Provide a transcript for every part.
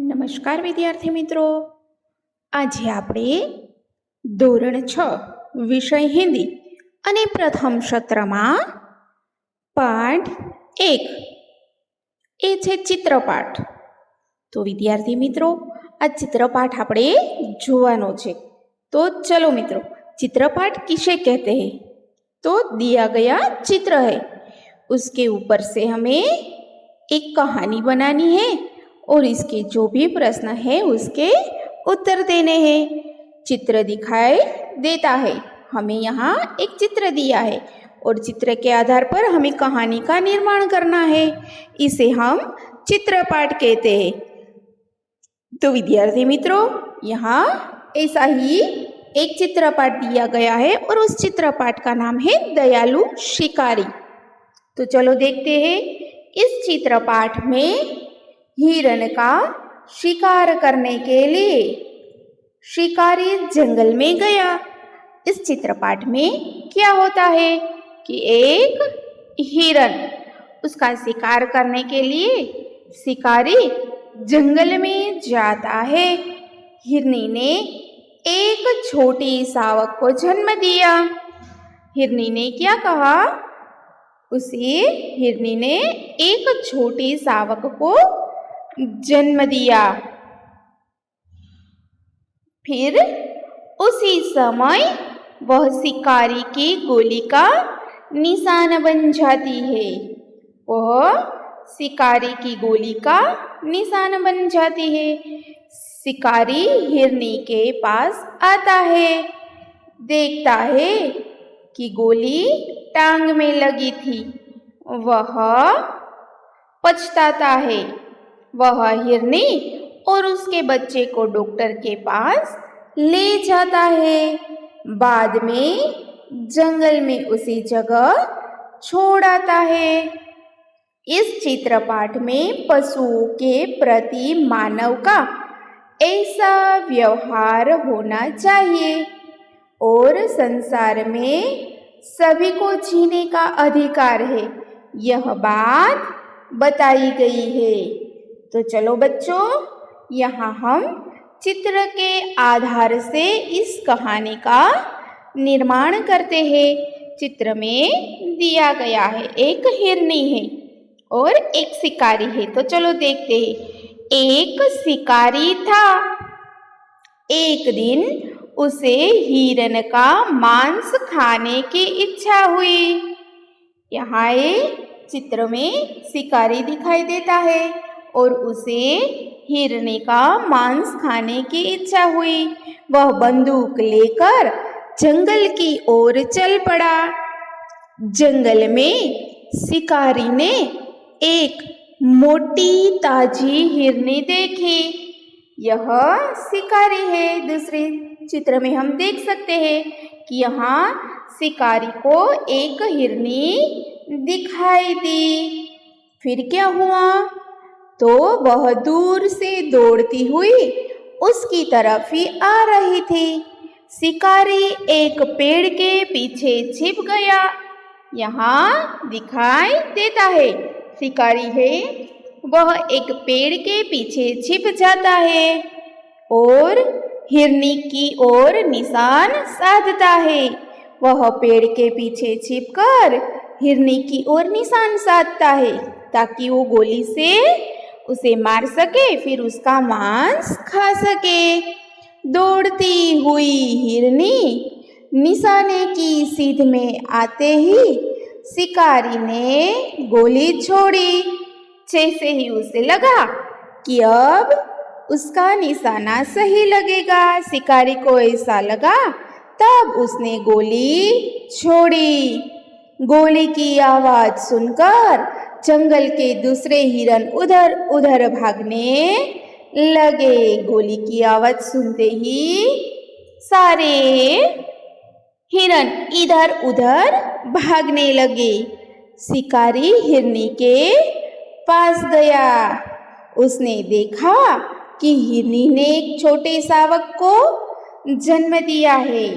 નમસ્કાર વિદ્યાર્થી મિત્રો, આજે આપણે ધોરણ 6 વિષય હિન્દી અને પ્રથમ સત્રમાં પાઠ 1 એ છે ચિત્રપાઠ. તો વિદ્યાર્થી મિત્રો, આ ચિત્રપાઠ આપણે જોવાનો છે. तो चलो मित्रों, चित्रपाठ किसे कहते हैं? तो दिया गया चित्र है, उसके ऊपर से हमें एक कहानी बनानी है और इसके जो भी प्रश्न है उसके उत्तर देने हैं. चित्र दिखाई देता है, हमें यहाँ एक चित्र दिया है और चित्र के आधार पर हमें कहानी का निर्माण करना है. इसे हम चित्रपाठ कहते हैं. तो विद्यार्थी मित्रों, यहाँ ऐसा ही एक चित्रपाठ दिया गया है और उस चित्रपाठ का नाम है दयालु शिकारी. तो चलो देखते हैं. इस चित्रपाठ में हिरण का शिकार करने के लिए शिकारी जंगल में गया. इस चित्रपाठ में क्या होता है कि एक हिरण, उसका शिकार करने के लिए शिकारी जंगल में जाता है. हिरनी ने एक छोटी शावक को जन्म दिया. हिरनी ने क्या कहा? उसे हिरनी ने एक छोटी शावक को जन्म दिया. फिर उसी समय वह शिकारी की गोली का निशान बन जाती है. वह शिकारी की गोली का निशान बन जाती है. शिकारी हिरनी के पास आता है, देखता है कि गोली टांग में लगी थी. वह पछताता है. वह हिरनी और उसके बच्चे को डॉक्टर के पास ले जाता है. बाद में जंगल में उसी जगह छोड़ आता है. इस चित्रपाठ में पशुओं के प्रति मानव का ऐसा व्यवहार होना चाहिए और संसार में सभी को जीने का अधिकार है, यह बात बताई गई है. तो चलो बच्चों, यहाँ हम चित्र के आधार से इस कहानी का निर्माण करते हैं. चित्र में दिया गया है एक हिरनी है और एक शिकारी है. तो चलो देखते हैं. एक शिकारी था. एक दिन उसे हिरन का मांस खाने की इच्छा हुई. यहाँ चित्र में शिकारी दिखाई देता है और उसे हिरनी का मांस खाने की इच्छा हुई. वह बंदूक लेकर जंगल की ओर चल पड़ा. जंगल में शिकारी ने एक मोटी ताजी हिरनी देखी. यह शिकारी है. दूसरे चित्र में हम देख सकते हैं कि यहाँ शिकारी को एक हिरनी दिखाई दी. फिर क्या हुआ? तो वह दूर से दौड़ती हुई उसकी तरफ ही आ रही थी. शिकारी एक पेड़ के पीछे छिप गया. यहाँ दिखाई देता है शिकारी है, वह एक पेड़ के पीछे छिप जाता है और हिरनी की ओर निशान साधता है. वह पेड़ के पीछे छिपकर हिरनी की ओर निशान साधता है ताकि वो गोली से उसे मार सके, फिर उसका मांस खा सके. दौड़ती हुई हिरनी निशाने की सीध में आते ही शिकारी ने गोली छोड़ी. जैसे ही उसे लगा कि अब उसका निशाना सही लगेगा, शिकारी को ऐसा लगा, तब उसने गोली छोड़ी. गोली की आवाज सुनकर जंगल के दूसरे हिरन उधर उधर भागने लगे. गोली की आवाज सुनते ही सारे हिरन इधर उधर भागने लगे. शिकारी हिरनी के पास गया. उसने देखा कि हिरनी ने एक छोटे शावक को जन्म दिया है.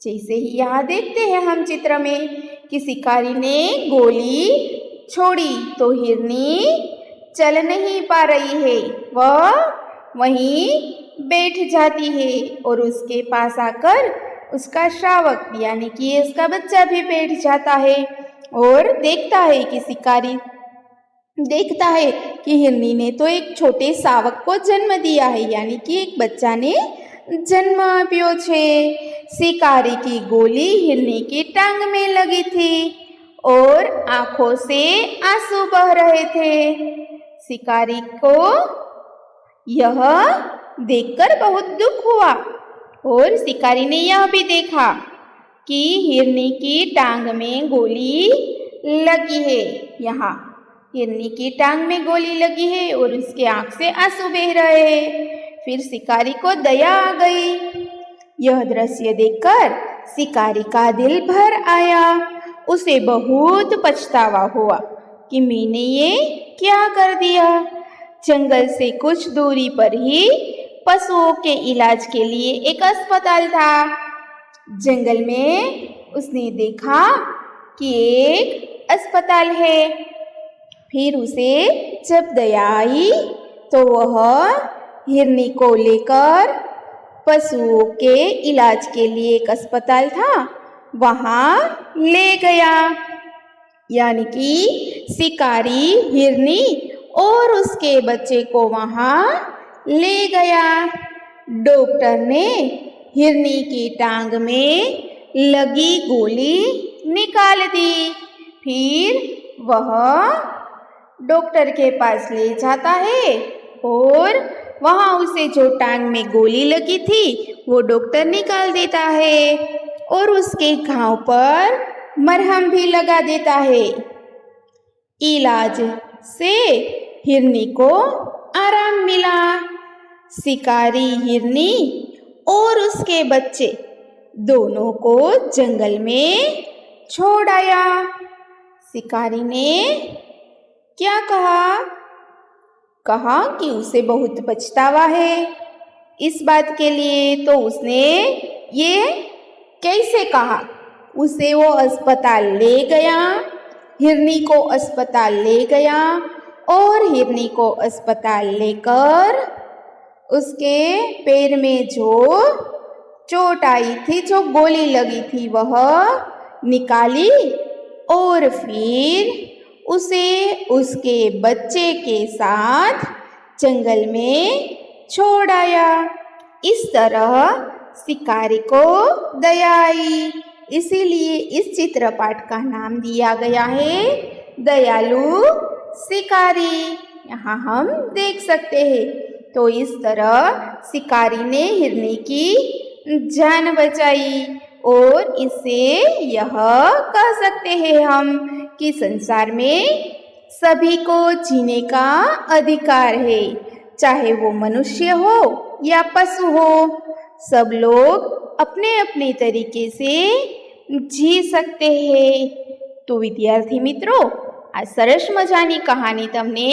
जैसे ही यहाँ देखते हैं हम चित्र में कि शिकारी ने गोली छोड़ी तो हिरनी चल नहीं पा रही है, वह वहीं बैठ जाती है और उसके पास आकर उसका शावक यानी कि उसका बच्चा भी बैठ जाता है और देखता है कि शिकारी देखता है कि हिरनी ने तो एक छोटे शावक को जन्म दिया है, यानी कि एक बच्चा ने जन्म आप्यो छे। शिकारी की गोली हिरनी की टांग में लगी थी और आंखों से आंसू बह रहे थे। शिकारी को यह देखकर बहुत दुख हुआ और शिकारी ने यह भी देखा कि हिरनी की टांग में गोली लगी है। यहाँ हिरनी की टांग में गोली लगी है और उसके आंख से आंसू बह रहे हैं। फिर शिकारी को दया आ गई। यह दृश्य देखकर शिकारी का दिल भर आया। उसे बहुत पछतावा हुआ कि मैंने ये क्या कर दिया। जंगल से कुछ दूरी पर ही पशुओं के इलाज के लिए एक अस्पताल था। जंगल में उसने देखा कि एक अस्पताल है। फिर उसे जब दया आई तो वह हिरनी को लेकर पशुओं के इलाज के लिए एक अस्पताल था वहाँ ले गया। यानी कि शिकारी हिरनी और उसके बच्चे को वहाँ ले गया। डॉक्टर ने हिरनी की टांग में लगी गोली निकाल दी। फिर वह डॉक्टर के पास ले जाता है और वहाँ उसे जो टांग में गोली लगी थी वो डॉक्टर निकाल देता है और उसके घाव पर मरहम भी लगा देता है। इलाज से हिरनी को आराम मिला। शिकारी हिरनी और उसके बच्चे दोनों को जंगल में छोड़ आया। शिकारी ने क्या कहा? कहा कि उसे बहुत पछतावा है इस बात के लिए। तो उसने ये कैसे कहा? उसे वो अस्पताल ले गया, हिरनी को अस्पताल ले गया और हिरनी को अस्पताल लेकर उसके पैर में जो चोट आई थी, जो गोली लगी थी, वह निकाली और फिर उसे उसके बच्चे के साथ जंगल में छोड़ आया। इस तरह शिकारी को दया आई, इसीलिए इस चित्रपाठ का नाम दिया गया है दयालु शिकारी। यहाँ हम देख सकते हैं। तो इस तरह शिकारी ने हिरनी की जान बचाई और इससे यह कह सकते हैं हम कि संसार में सभी को जीने का अधिकार है, चाहे वो मनुष्य हो या पशु हो। सब लोग अपने अपने तरीके से जी सकते हैं। तो विद्यार्थी मित्रों, आ सरस मजानी कहानी तमने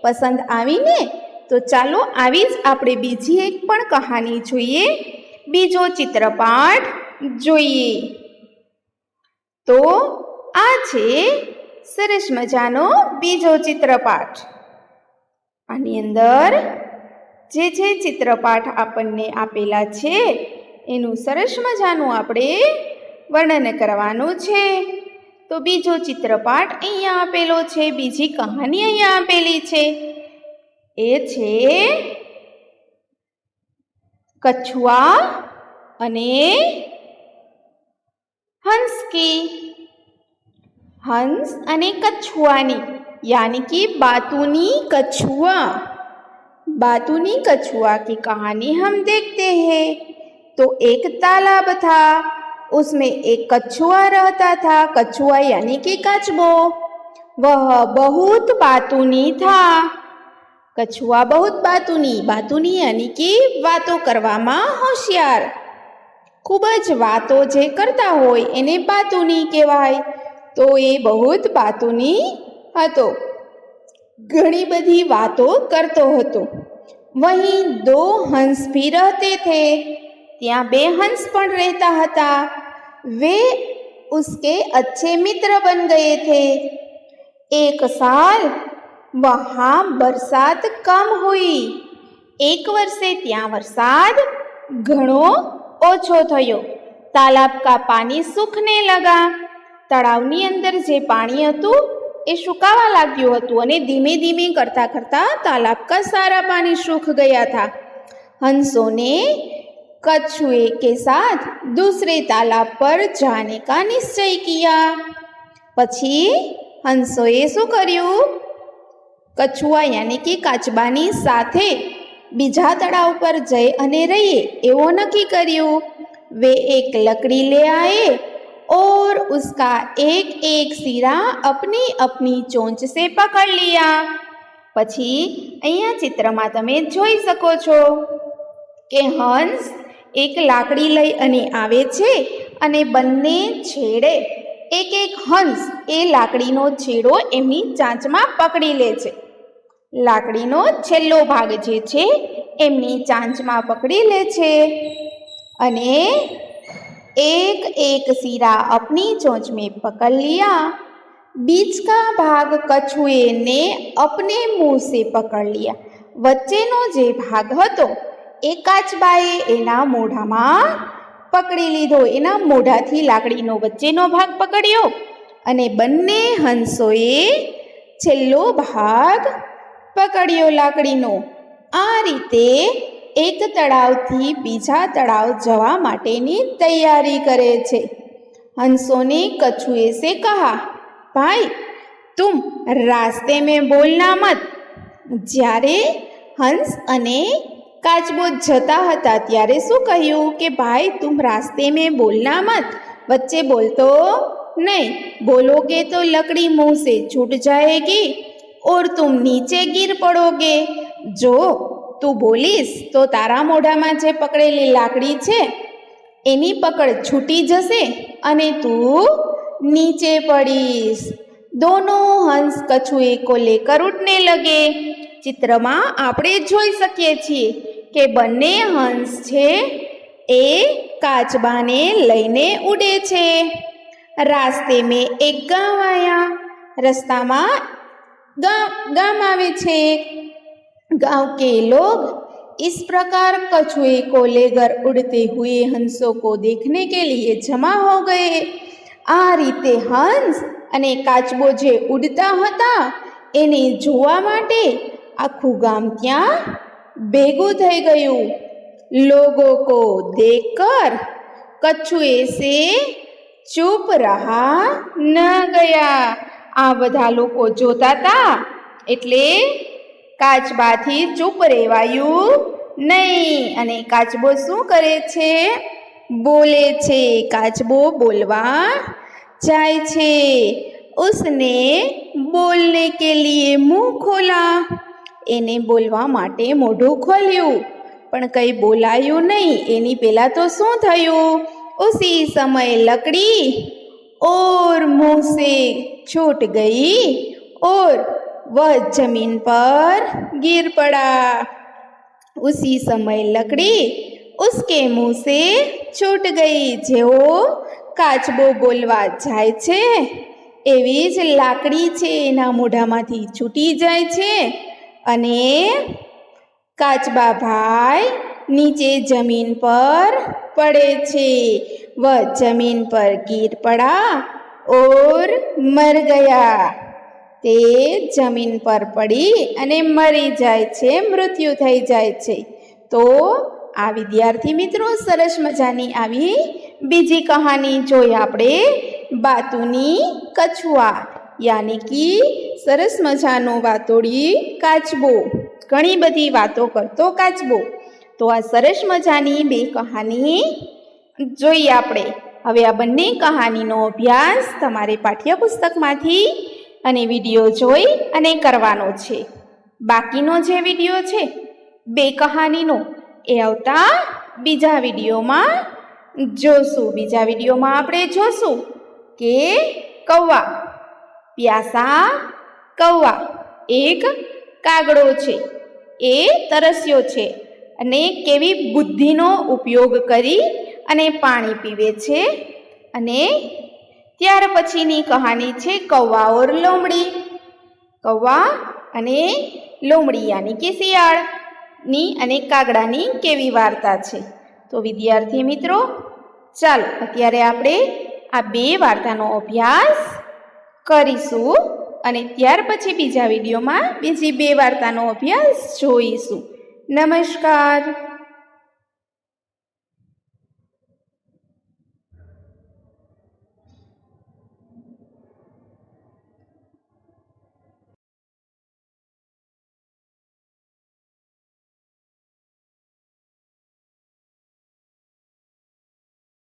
पसंद आवी ने? तो चालो आवी ज आपणे बीजी एक पण कहानी जोईए, बीजो चित्रपाठ जोईए। तो आ छे सरस मजानो बीजो चित्रपाठ। आनी अंदर जे जे चित्रपाठ आपणने आपेला छे एनुं सरस मजानुं आपणे वर्णन करवानुं छे। तो बीजो चित्रपाठ अहींया आपेलो छे, बीजी कहानी अहींया आपेली छे। ए छे कछुआ अने हंस की। हंस अने कछुआनी यानी कि बातूनी कछुआ। बातूनी कछुआ की कहानी हम देखते हैं। तो एक तालाब था, उसमें एक कछुआ रहता था। कछुआ यानी कि कछुओ। वह बहुत बातूनी था। कछुआ बहुत बातूनी, बातूनी यानी कि वातो करवामां होशियार। खूब ज वातो जे करता होय एने बातूनी कहेवाय। तो ये बहुत बातूनी हतो, घणी बधी वातो करतो हतो। वहीं दो हंस भी रहते थे। त्यां बे हंस पण रहता हता। वे उसके अच्छे मित्र बन गए थे। एक साल वहाँ बरसात कम हुई। एक वर्षे ત્યાં વરસાદ ઘણો ઓછો થયો। તાલાબ કા પાણી સૂખને લગા। તળાવની અંદર જે પાણી હતું એ સુકાવા લાગ્યું હતું અને ધીમે ધીમે કરતા કરતા તાલાબ का सारा पानी सूख गया था। हंसों ने कछुए के साथ दूसरे तालाब पर जाने का निश्चय किया। પછી હંસોએ શું કર્યું? કછુઆ યાની કે કાચબાની સાથે બીજા તળાવ પર જઈ અને રહીએ એવો નક્કી કર્યું। वे एक लकड़ी ले आए और उसका एक एक सिरा अपनी अपनी चोंच से पकड़ लिया। પછી અહીંયા ચિત્રમાં તમે જોઈ શકો છો કે હંસ એક લાકડી લઈ અને આવે છે અને બંને છેડે એક એક હંસ એ લાકડીનો છેડો એમની ચાંચમાં પકડી લે છે। લાકડીનો છેલ્લો ભાગ જે છે એમની ચાંચમાં પકડી લે છે અને एक एक सिरा अपनी चोंच में पकड़ लिया। बीच का भाग कछुए ने अपने मुंह से पकड़ लिया। वच्चेनो जे भाग हतो ए काचबाए एना मोढामां पकड़ी लीधो। एना मोढाथी लाकड़ीनो वच्चेनो भाग पकड़्यो अने बंने हंसोए छेल्लो भाग पकड़्यो लाकड़ीनो। आ रीते एक तड़ावथी बीजा तड़ाव जवा माटेनी तैयारी करे छे। हंसों ने कछुए से कहा, भाई तुम रास्ते में बोलना मत। ज्यारे हंस अने काचबो जता हता त्यारे शू कह्युं के भाई तुम रास्ते में बोलना मत, वच्चे बोलतो नहीं, बोलोगे तो लकड़ी मुंह से छूट जाएगी और तुम नीचे गिर पड़ोगे। जो તું બોલીશ તો તારા મોઢામાં જે પકડેલી લાકડી છે એની પકડ છૂટી જશે અને તું નીચે પડીશ। दोनों हंस कछुए को लेकर उड़ने लगे। चित्रमा આપણે જોઈ શકીએ છીએ કે બંને હંસ છે એ કાચબાને લઈને ઉડે છે। रास्ते में एक गांव आया। रस्ताમાં ગામ આવે છે। गांव के लोग इस प्रकार कछुए को लेकर उड़ते हुए हंसों को देखने के लिए जमा हो गए। आ रीते हंस अने काचबो जे उड़ता हता एने जोवा माटे आखुं गाम त्यां भेगुं थई गयुं। लोगों को देखकर कछुए से चुप रहा न गया। आ बधा लोको जोता ता एटले काचबाथी चूप रेवायुं नहीं अने काचबो शुं करे छे? बोले छे। काचबो बोलवा जाय छे। उसने बोलने के लिए मुंह खोला। एने बोलवा माटे मोढुं खोल्युं पण कई बोलायुं नहीं। एनी पेला तो शुं थयुं? उसी समय लकड़ी और मुंह से छूट गई और वह जमीन पर गिर पड़ा। उसी समय लकड़ी उसके मुंह से छूट गई। जेवो काचबो बोलवा जाय छे एवी ज लाकड़ी छे एना मोढामांथी छूटी जाय छे अने काचबा भाई नीचे जमीन पर पड़े छे। वह जमीन पर गिर पड़ा और मर गया। તે જમીન પર પડી અને મરી જાય છે, મૃત્યુ થઈ જાય છે। તો આ વિદ્યાર્થી મિત્રો સરસ મજાની આવી બીજી કહાની જોઈ આપણે બાતુની કછુઆ યાની કે સરસ મજાનો વાતોડી કાચબો, ઘણી બધી વાતો કરતો કાચબો। તો આ સરસ મજાની બે કહાની જોઈ આપણે। હવે આ બંને કહાનીનો અભ્યાસ તમારે પાઠ્યપુસ્તકમાંથી અને વિડીયો જોઈ અને કરવાનો છે। બાકીનો જે વિડીયો છે બે કહાનીનો એ આવતા બીજા વિડીયોમાં જોશું। બીજા વિડીયોમાં આપણે જોશું કે કૌવા, પ્યાસા કૌવા, એક કાગડો છે એ તરસ્યો છે અને કેવી બુદ્ધિનો ઉપયોગ કરી અને પાણી પીવે છે અને ત્યાર પછીની કહાની છે કૌવા ઓર લોમડી. કૌવા અને લોમડી યાની કે શિયાળની અને કાગડાની કેવી વાર્તા છે. તો વિદ્યાર્થી મિત્રો, ચાલો અત્યારે આપણે આ બે વાર્તાનો અભ્યાસ કરીશું અને ત્યાર પછી બીજા વિડીયોમાં બીજી બે વાર્તાનો અભ્યાસ જોઈશું. નમસ્કાર.